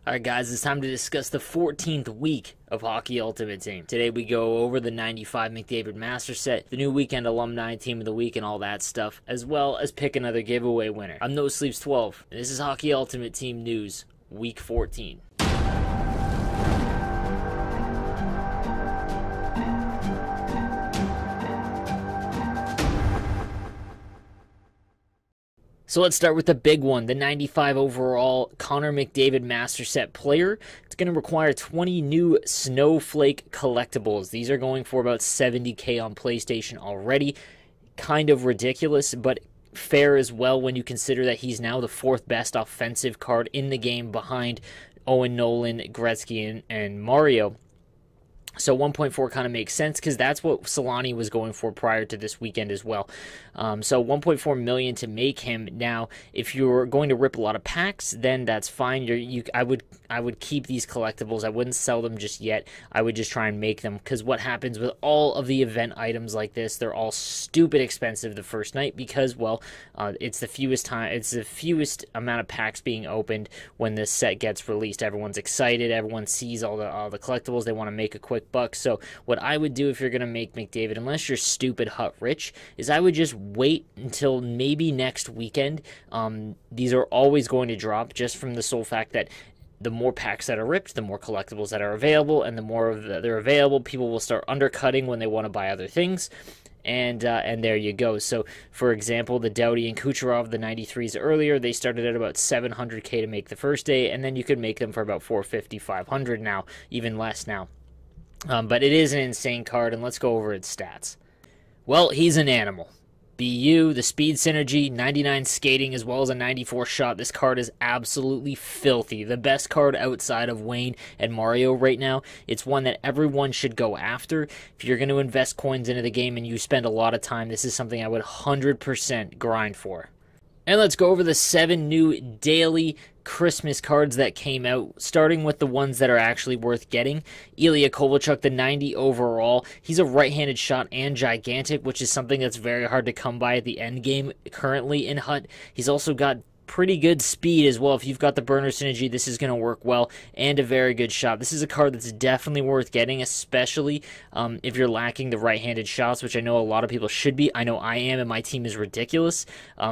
Alright guys, it's time to discuss the 14th week of Hockey Ultimate Team. Today we go over the 95 McDavid Master Set, the new Weekend Alumni Team of the Week and all that stuff, as well as pick another giveaway winner. I'm No Sleeps 12, and this is Hockey Ultimate Team News, Week 14. So let's start with the big one, the 95 overall Connor McDavid Master Set player. It's going to require 20 new Snowflake collectibles. These are going for about $70K on PlayStation already. Kind of ridiculous, but fair as well when you consider that he's now the fourth best offensive card in the game behind Owen Nolan, Gretzky, and Mario. So 1.4 kind of makes sense because that's what Solani was going for prior to this weekend as well. So 1.4 million to make him. Now, if you're going to rip a lot of packs, then that's fine. I would keep these collectibles. I wouldn't sell them just yet. I would just try and make them, because what happens with all of the event items like this, they're all stupid expensive the first night because, well, it's the fewest amount of packs being opened when this set gets released. Everyone's excited. Everyone sees all the collectibles. They want to make a quick buck. So what I would do if you're going to make McDavid, unless you're stupid hut rich, is I would just wait until maybe next weekend. These are always going to drop just from the sole fact that the more packs that are ripped, the more collectibles that are available, and the more they're available, people will start undercutting when they want to buy other things. And there you go. So, for example, the Doughty and Kucherov, the 93s earlier, they started at about $700K to make the first day, and then you could make them for about $450, $500 now, even less now. But it is an insane card, and let's go over its stats. Well, he's an animal. BU, the speed synergy, 99 skating, as well as a 94 shot. This card is absolutely filthy. The best card outside of Wayne and Mario right now. It's one that everyone should go after. If you're going to invest coins into the game and you spend a lot of time, this is something I would 100% grind for. And let's go over the 7 new daily Christmas cards that came out, starting with the ones that are actually worth getting. Ilya Kovalchuk, the 90 overall. He's a right-handed shot and gigantic, which is something that's very hard to come by at the end game currently in Hut. He's also got pretty good speed as well. If you've got the burner synergy, this is going to work well, and a very good shot. This is a card that's definitely worth getting, especially if you're lacking the right-handed shots, which I know a lot of people should be. I know I am, and my team is ridiculous.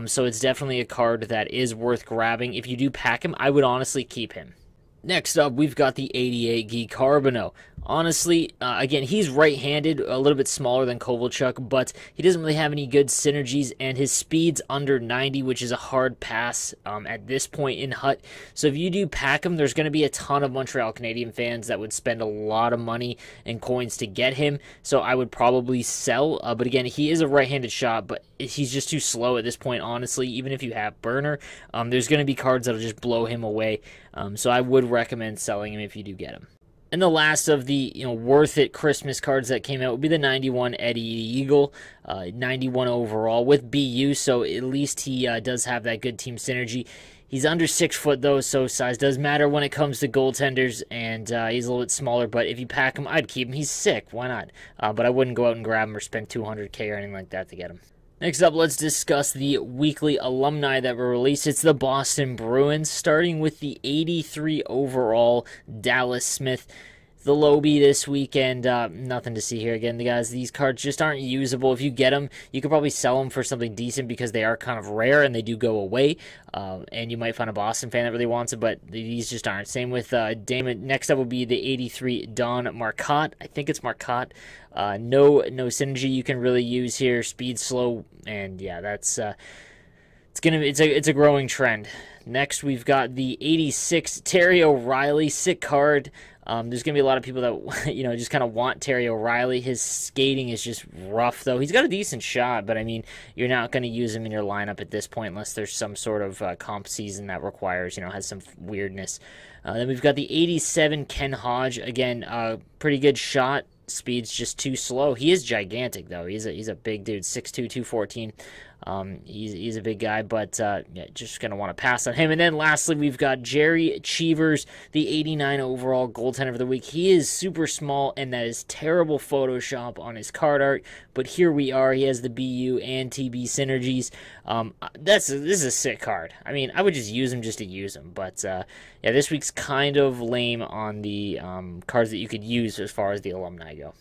So it's definitely a card that is worth grabbing. If you do pack him, I would honestly keep him. Next up, we've got the 88 Guy Carbonneau. Honestly, again, he's right-handed, a little bit smaller than Kovalchuk, but he doesn't really have any good synergies, and his speed's under 90, which is a hard pass at this point in Hut. So if you do pack him, there's going to be a ton of Montreal Canadiens fans that would spend a lot of money and coins to get him, so I would probably sell. But again, he is a right-handed shot, but he's just too slow at this point, honestly. Even if you have burner, there's going to be cards that'll just blow him away. So I would recommend selling him if you do get him. And the last of the worth it Christmas cards that came out would be the 91 Eddie Eagle, 91 overall with BU. So at least he does have that good team synergy. He's under 6 foot though, so size does matter when it comes to goaltenders, and he's a little bit smaller. But if you pack him, I'd keep him. He's sick. Why not? But I wouldn't go out and grab him or spend 200K or anything like that to get him. Next up, let's discuss the weekly alumni that were released. It's the Boston Bruins, starting with the 83 overall Dallas Smith. The Lobie this weekend, nothing to see here. Again, guys, these cards just aren't usable. If you get them, you could probably sell them for something decent because they are kind of rare and they do go away. And you might find a Boston fan that really wants it, but these just aren't. Same with Damon. Next up will be the 83 Don Marcotte. I think it's Marcotte. No synergy you can really use here. Speed slow, and yeah, that's it's a growing trend. Next, we've got the 86 Terry O'Reilly, sick card. There's going to be a lot of people that, just kind of want Terry O'Reilly. His skating is just rough, though. He's got a decent shot, but, I mean, you're not going to use him in your lineup at this point unless there's some sort of comp season that requires, has some weirdness. Then we've got the 87 Ken Hodge. Again, pretty good shot. Speed's just too slow. He is gigantic, though. He's a big dude, 6'2", 214. He's a big guy, but yeah, just going to want to pass on him. And then lastly, we've got Jerry Cheevers, the 89 overall goaltender of the week. He is super small, and that is terrible Photoshop on his card art, but here we are. He has the BU and TB synergies. This is a sick card. I mean, I would just use him just to use him, but yeah, this week's kind of lame on the cards that you could use as far as the alumni go.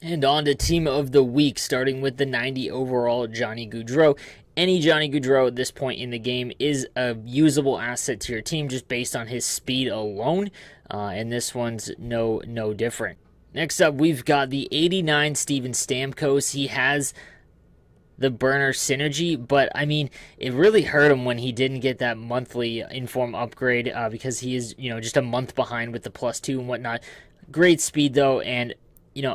And on to Team of the Week, starting with the 90 overall Johnny Gaudreau. Any Johnny Gaudreau at this point in the game is a usable asset to your team just based on his speed alone, and this one's no different. Next up, we've got the 89 Steven Stamkos. He has the burner synergy, but I mean, it really hurt him when he didn't get that monthly inform upgrade because he is, just a month behind with the +2 and whatnot. Great speed though, and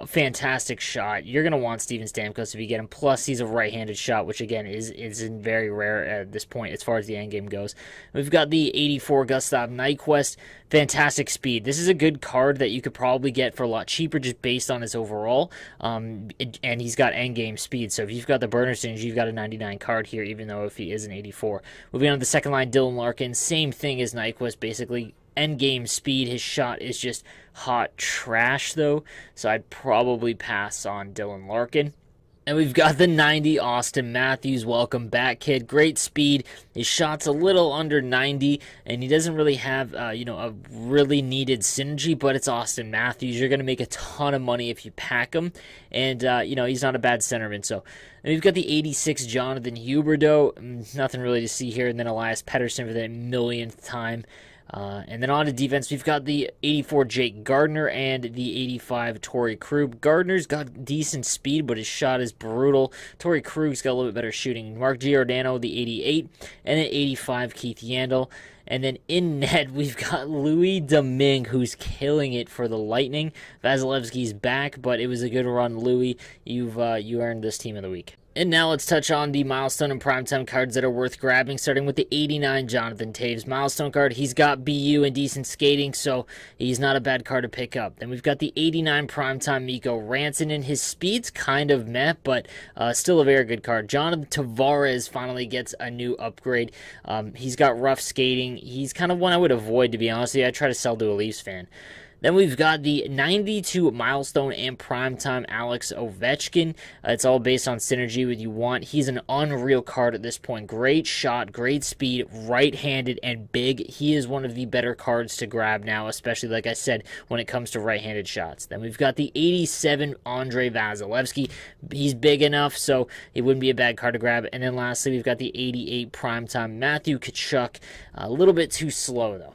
fantastic shot. You're going to want Steven Stamkos if you get him. Plus, he's a right-handed shot, which, again, is very rare at this point as far as the end game goes. We've got the 84 Gustav Nyquist. Fantastic speed. This is a good card that you could probably get for a lot cheaper just based on his overall. And he's got end game speed. So if you've got the burner synergy, you've got a 99 card here, even though if he is an 84. Moving on to the second line, Dylan Larkin. Same thing as Nyquist, basically. End game speed. His shot is just hot trash, though, so I'd probably pass on Dylan Larkin. And we've got the 90 Austin Matthews. Welcome back, kid. Great speed. His shot's a little under 90, and he doesn't really have, a really needed synergy, but it's Austin Matthews. You're going to make a ton of money if you pack him, and, he's not a bad centerman. So, and we've got the 86 Jonathan Huberdeau. Nothing really to see here, and then Elias Pettersson for the millionth time. And then on to defense, we've got the 84 Jake Gardiner and the 85 Torrey Krug. Gardner's got decent speed, but his shot is brutal. Torrey Krug's got a little bit better shooting. Mark Giordano, the 88, and then 85 Keith Yandel. And then in net, we've got Louis Domingue, who's killing it for the Lightning. Vasilevsky's back, but it was a good run, Louis. You earned this Team of the Week. And now let's touch on the milestone and primetime cards that are worth grabbing, starting with the 89 Jonathan Toews milestone card. He's got BU and decent skating, so he's not a bad card to pick up. Then we've got the 89 primetime Mikko Rantanen. His speed's kind of meh, but still a very good card. Jonathan Tavares finally gets a new upgrade. He's got rough skating. He's kind of one I would avoid, to be honest with you. I try to sell to a Leafs fan. Then we've got the 92 milestone and primetime Alex Ovechkin. It's all based on synergy with you want. He's an unreal card at this point. Great shot, great speed, right-handed, and big. He is one of the better cards to grab now, especially, like I said, when it comes to right-handed shots. Then we've got the 87 Andre Vasilevsky. He's big enough, so it wouldn't be a bad card to grab. And then lastly, we've got the 88 primetime Matthew Tkachuk. A little bit too slow, though.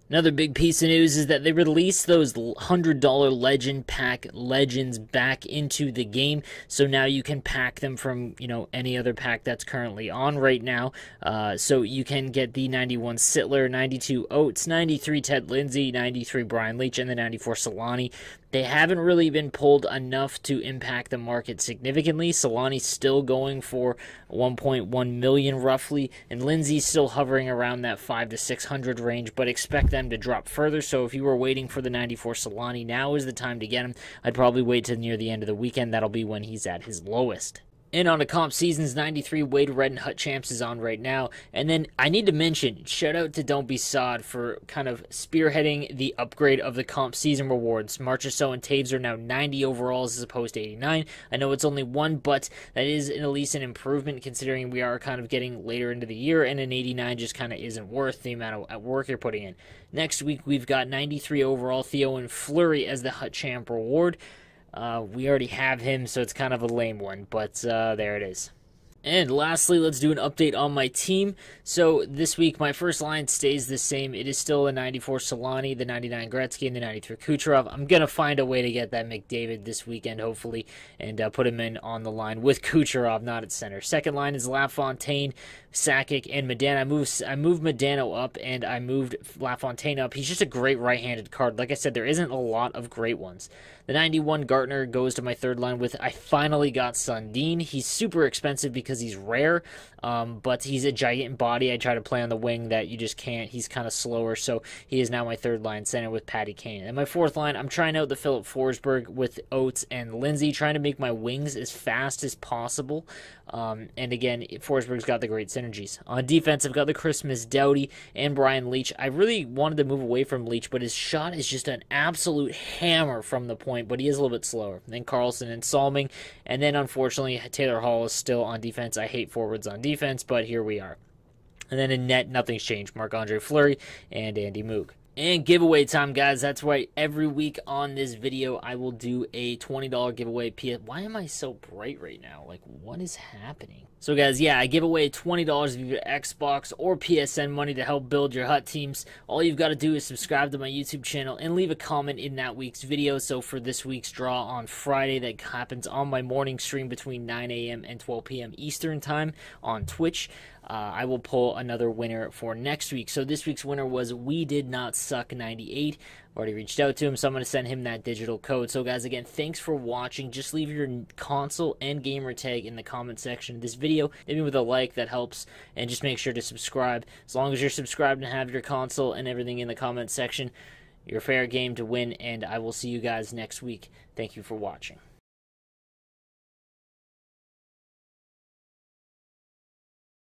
Another big piece of news is that they released those $100 Legend Pack Legends back into the game, so now you can pack them from, any other pack that's currently on right now. So you can get the 91 Sittler, 92 Oates, 93 Ted Lindsay, 93 Brian Leach, and the 94 Solani. They haven't really been pulled enough to impact the market significantly. Solani's still going for 1.1 million roughly, and Lindsay's still hovering around that 500 to 600 range, but expect them to drop further. So if you were waiting for the 94 Solani, now is the time to get him. I'd probably wait till near the end of the weekend. That'll be when he's at his lowest. And on to comp seasons, 93 Wade Red and Hut Champs is on right now. And then I need to mention, shout out to Don't Be Sod for kind of spearheading the upgrade of the comp season rewards. Marchessault and Taves are now 90 overalls as opposed to 89. I know it's only one, but that is at least an improvement considering we are kind of getting later into the year, and an 89 just kind of isn't worth the amount of work you're putting in. Next week, we've got 93 overall Theo and Fleury as the Hut Champ reward. We already have him, so it's kind of a lame one, but there it is. And lastly, let's do an update on my team. So this week, my first line stays the same. It is still the 94 Solani, the 99 Gretzky, and the 93 Kucherov. I'm going to find a way to get that McDavid this weekend, hopefully, and put him in on the line with Kucherov, not at center. Second line is LaFontaine, Sakic, and Medana. I moved Medano up, and I moved LaFontaine up. He's just a great right-handed card. Like I said, there isn't a lot of great ones. The 91 Gartner goes to my third line with I finally got Sundin. He's super expensive because because he's rare, but he's a giant body. I try to play on the wing that you just can't. He's kind of slower, so he is now my third line center with Patty Kane. And my fourth line, I'm trying out the Philip Forsberg with Oates and Lindsay, trying to make my wings as fast as possible. And again, Forsberg's got the great synergies. On defense, I've got the Christmas Doughty and Brian Leetch. I really wanted to move away from Leetch, but his shot is just an absolute hammer from the point, but he is a little bit slower. Then Carlson and Salming, and then unfortunately, Taylor Hall is still on defense. I hate forwards on defense, but here we are. And then in net, nothing's changed. Marc-Andre Fleury and Andy Moog. And giveaway time, guys. That's right. Every week on this video, I will do a $20 giveaway. Why am I so bright right now? Like, what is happening? So, guys, yeah, I give away $20 of either Xbox or PSN money to help build your Hut teams. All you've got to do is subscribe to my YouTube channel and leave a comment in that week's video. So, for this week's draw on Friday, that happens on my morning stream between 9 a.m. and 12 p.m. Eastern Time on Twitch, I will pull another winner for next week. So this week's winner was We Did Not Suck 98. Already reached out to him, so I'm going to send him that digital code. So guys, again, thanks for watching. Just leave your console and gamer tag in the comment section of this video. Maybe with a like, that helps. And just make sure to subscribe. As long as you're subscribed and have your console and everything in the comment section, you're fair game to win. And I will see you guys next week. Thank you for watching.